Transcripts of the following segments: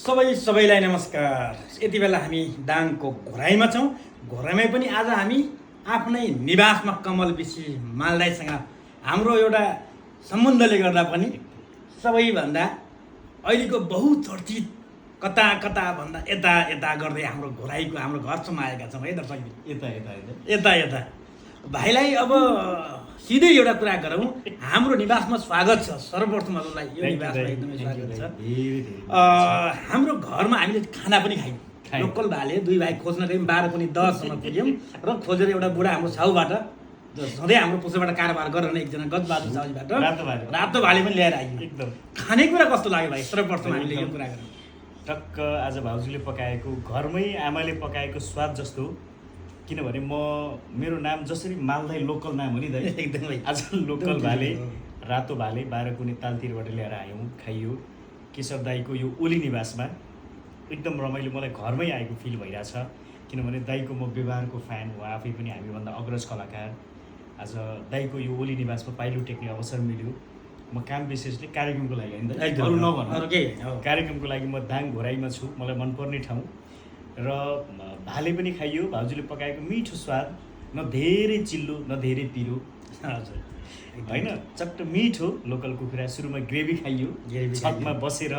सबैलाई नमस्कार। यति बेला हामी दाङको घोराइमा छौँ। घोराइमै पनि आज हामी आफ्नै निवासमा कमल विशी मालदाईसँग हाम्रो एउटा सम्बन्धले गर्दा पनि सबैभन्दा अहिलेको बहुचर्चित कता कता भन्दा यता यता गर्दै हाम्रो घोराइको हाम्रो घरसम्म आएका छौँ है दर्शक। यता यता भाइलाई अब सिधै एउटा कुरा गरौँ। हाम्रो निवासमा स्वागत छ। सर्वप्रथम हजुरलाई यो निवासमा एकदमै स्वागत छ। हाम्रो घरमा हामीले खाना पनि खायौँ। लोकल भाले दुई भाइ खोज्न गयौँ, 12 पनि 10 सम्म पुग्यौँ र खोजेर एउटा बुढा हाम्रो छाउबाट जो सधैँ हाम्रो पुछबाट कारोबार गरेर एकजना गजबाजु छाउबाट रातो भाले पनि ल्याएर आइयो। एकदम खानेकुरा कस्तो लाग्यो भाइ? सर्वप्रथम हामीले यो कुरा गरौँ। टक्क आज भाउजूले पकाएको, घरमै आमाले पकाएको स्वाद जस्तो। किनभने मेरो नाम जसरी मालदाई लोकल नाम हो नि दाइ, एकदमै आज लोकल भाले रातो भाले 12 कुने तालतिरबाट ल्याएर आयौँ, खाइयो। केशव दाईको यो ओली निवासमा एकदम रमाइलो, मलाई घरमै आएको फिल भइरहेछ। किनभने दाईको म व्यवहारको फ्यान हो, आफै पनि हामीभन्दा अग्रज कलाकार। आज दाईको यो ओली निवासमा पाइलो टेक्ने अवसर मिल्यो। म काम विशेषले कार्यक्रमको लागि होइन, अरू नभन्नु, कार्यक्रमको लागि म दाङ घोराइमा छु। मलाई मनपर्ने ठाउँ र भाले पनि खाइयो। भाउजूले पकाएको मिठो स्वाद, न धेरै चिल्लो न धेरै पिरो, हजुर होइन, चट्ट मिठो लोकल कुखुरा। सुरुमा ग्रेभी खाइयो, छतमा बसेर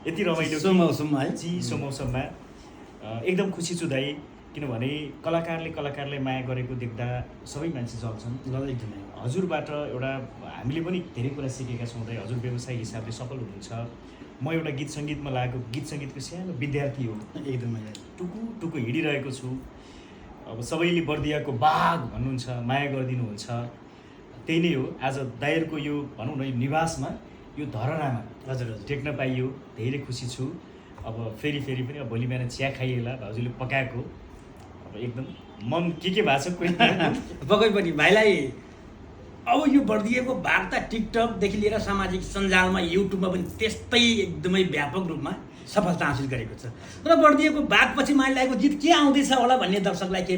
यति रमाइलो मौसममा है, चिसो मौसममा। एकदम खुसी छु दाइ, किनभने कलाकारले माया गरेको देख्दा सबै मान्छे चल्छन्। एकदमै हजुरबाट एउटा हामीले पनि धेरै कुरा सिकेका छौँ दाइ। हजुर व्यवसायिक हिसाबले सफल हुनुहुन्छ। म एउटा गीत सङ्गीतमा लागेको गीत सङ्गीतको सानो विद्यार्थी हो। एकदमै टुकु हिँडिरहेको छु। अब सबैले बर्दियाको बाघ भन्नुहुन्छ, माया गरिदिनुहुन्छ। त्यही नै हो। आज दाइहरूको यो भनौँ न यो निवासमा, यो धरहरामा हजुर टेक्न पाइयो, धेरै खुसी छु। अब फेरि पनि अब भोलि बिहान चिया खाइएला भाउजूले पकाएको। अब एकदम मन के भएको छ कोही पक्कै पनि भाइलाई अब यो बढिदिएको वार्ता टिकटकदेखि लिएर सामाजिक सञ्जालमा युट्युबमा पनि त्यस्तै एकदमै व्यापक रूपमा सफलता हासिल गरेको छ। र बढिदिएको बाघपछि मालिरहेको जित के आउँदैछ होला भन्ने दर्शकलाई के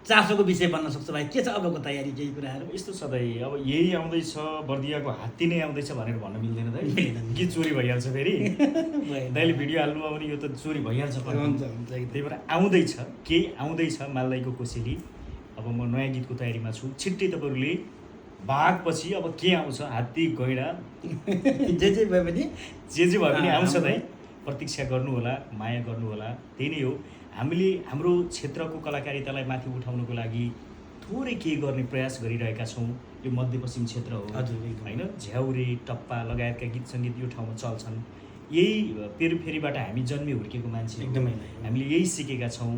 चासोको विषय बन्न सक्छ भाइ? के छ अबको तयारी, केही कुराहरू? यस्तो छ दाइ, अब यही आउँदैछ, बर्दियाको हात्ती नै आउँदैछ भनेर भन्न मिल्दैन दाइ। के चोरी भइहाल्छ फेरि? दाइले भिडियो हाल्नुमा पनि यो त चोरी भइहाल्छ। त्यही भएर आउँदैछ, केही आउँदैछ मालदाईको कोसेली। अब म नयाँ गीतको तयारीमा छु। छिट्टै तपाईँहरूले बाघपछि अब के आउँछ, हात्ती गैँडा जे भए पनि आउँछ दाइ। प्रतीक्षा गर्नु होला, माया गर्नु होला। त्यही नै हो। हामीले हाम्रो क्षेत्रको कलाकारितालाई माथि उठाउनको लागि थोरै केही गर्ने प्रयास गरिरहेका छौँ। यो मध्यपश्चिम क्षेत्र हो होइन, झ्याउरे टप्पा लगायतका गीत सङ्गीत यो ठाउँमा चल्छन्। यही पेरिफेरीबाट हामी जन्मे हुर्केको मान्छे एकदमै हामीले यही सिकेका छौँ।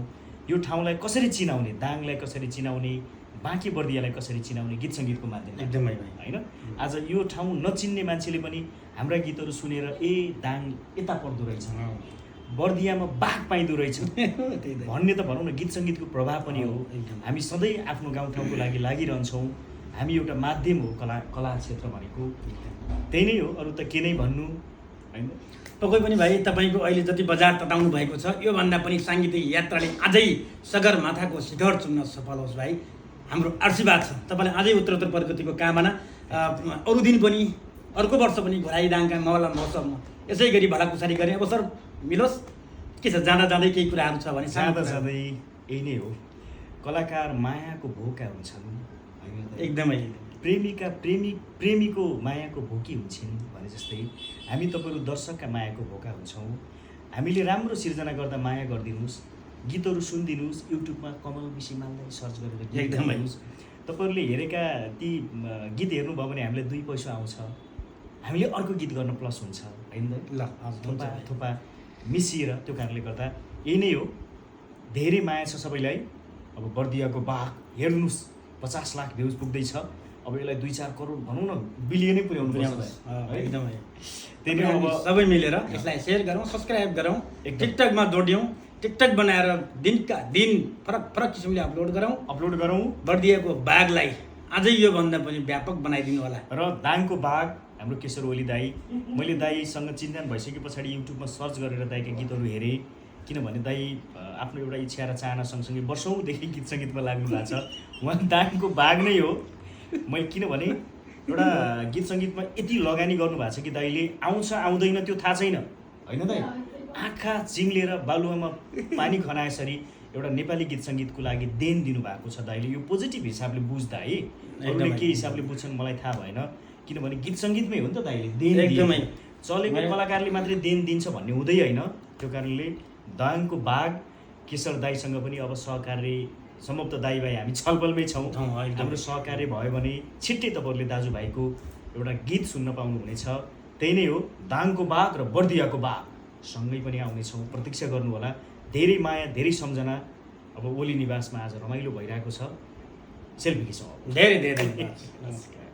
यो ठाउँलाई कसरी चिनाउने, दाङलाई कसरी चिनाउने, बाँकी बर्दियालाई कसरी चिनाउने गीत सङ्गीतको माध्यमले एकदमै होइन। आज यो ठाउँ नचिन्ने मान्छेले पनि हाम्रा गीतहरू सुनेर ए दाङ यता पर्दो रहेछ, बर्दियामा बाघ पाइँदो रहेछ भन्ने त भनौँ न, गीत सङ्गीतको प्रभाव पनि हो। हामी सधैँ आफ्नो गाउँठाउँको लागि लागिरहन्छौँ। हामी एउटा माध्यम हो, कला क्षेत्र भनेको त्यही नै हो। अरू त के नै भन्नु होइन। पक्कै पनि भाइ, तपाईँको अहिले जति बजार तताउनु भएको छ, योभन्दा पनि साङ्गीतिक यात्राले अझै सगरमाथाको शिखर चुन्न सफल होस् भाइ, हाम्रो आशीर्वाद छ। तपाईँलाई अझै उत्तरोत्तर प्रगतिको कामना। अरू दिन पनि, अर्को वर्ष पनि घोराइ दाङका मौला महोत्सवमा यसै गरी भलाकुसारी गर्ने अवसर मिलोस्। के छ, जाँदा जाँदै केही कुराहरू छ भने? जाँदा जाँदै यही नै हो, कलाकार मायाको भोका हुन्छन् होइन। एकदमै प्रेमीको मायाको भोकी हुन्छन् भने जस्तै हामी तपाईँहरू दर्शकका मायाको भोका हुन्छौँ। हामीले राम्रो सिर्जना गर्दा माया गरिदिनुहोस्, गीतहरू सुनिदिनुहोस्। युट्युबमा कमल विशी मालदाई सर्च गरेर एकदमै तपाईँहरूले हेरेका ती गीत हेर्नुभयो भने हामीलाई 2 पैसा आउँछ, हामीले अर्को गीत गर्न प्लस हुन्छ होइन। थोपा मिसिएर, त्यो कारणले गर्दा यही नै हो। धेरै माया छ सबैलाई। अब बर्दियाको बाघ हेर्नुहोस्, 50 लाख भ्युज पुग्दैछ। अब यसलाई 2-4 करोड भनौँ न, बिलियनै पुर्याउनु पर्छ एकदमै। त्यही नै अब सबै मिलेर यसलाई सेयर गरौँ, सब्सक्राइब गरौँ, टिकटकमा जोड्यौँ, टिकटक बनाएर दिनका दिन फरक किसिमले अपलोड गरौँ। बढिदिएको बाघलाई अझै योभन्दा पनि व्यापक बनाइदिनु होला। र दाङको बाघ हाम्रो केशर ओली दाई, मैले दाईसँग चिन्जान भइसके पछाडि युट्युबमा सर्च गरेर दाईका गीतहरू हेरेँ। किनभने दाई आफ्नो एउटा इच्छा र चाहना सँगसँगै वर्षौँदेखि गीत सङ्गीतमा लाग्नु भएको छ। उहाँ दाङको बाघ नै हो। मैले किनभने एउटा गीत सङ्गीतमा यति लगानी गर्नुभएको छ कि दाईले आउँछ आउँदैन त्यो थाहा छैन होइन दाई। आँखा चिम्लेर बालुवामा पानी खनाएसरी एउटा नेपाली गीत सङ्गीतको लागि देन दिनुभएको छ दाइले। यो पोजिटिभ हिसाबले बुझ्दा है, अरूले के हिसाबले बुझ्छन् मलाई थाहा भएन, किनभने गीत सङ्गीतमै हो नि त दाइले देन एकदमै चलेको कलाकारले मात्रै देन दिन्छ भन्ने हुँदै होइन। त्यो कारणले दाङको बाघ केशर दाईसँग पनि अब सहकार्य सम्भवतः दाई हामी छलफलमै छौँ। हाम्रो सहकार्य भयो भने छिट्टै तपाईँहरूले दाजुभाइको एउटा गीत सुन्न पाउनुहुनेछ। त्यही नै हो, दाङको बाघ र बर्दियाको बाघ सँगै पनि आउनेछौँ, प्रतीक्षा गर्नुहोला। धेरै माया धेरै सम्झना अब ओली निवासमा आज रमाइलो भइरहेको छ। सेल्फी खिचौँ। धेरै धेरै धन्यवाद।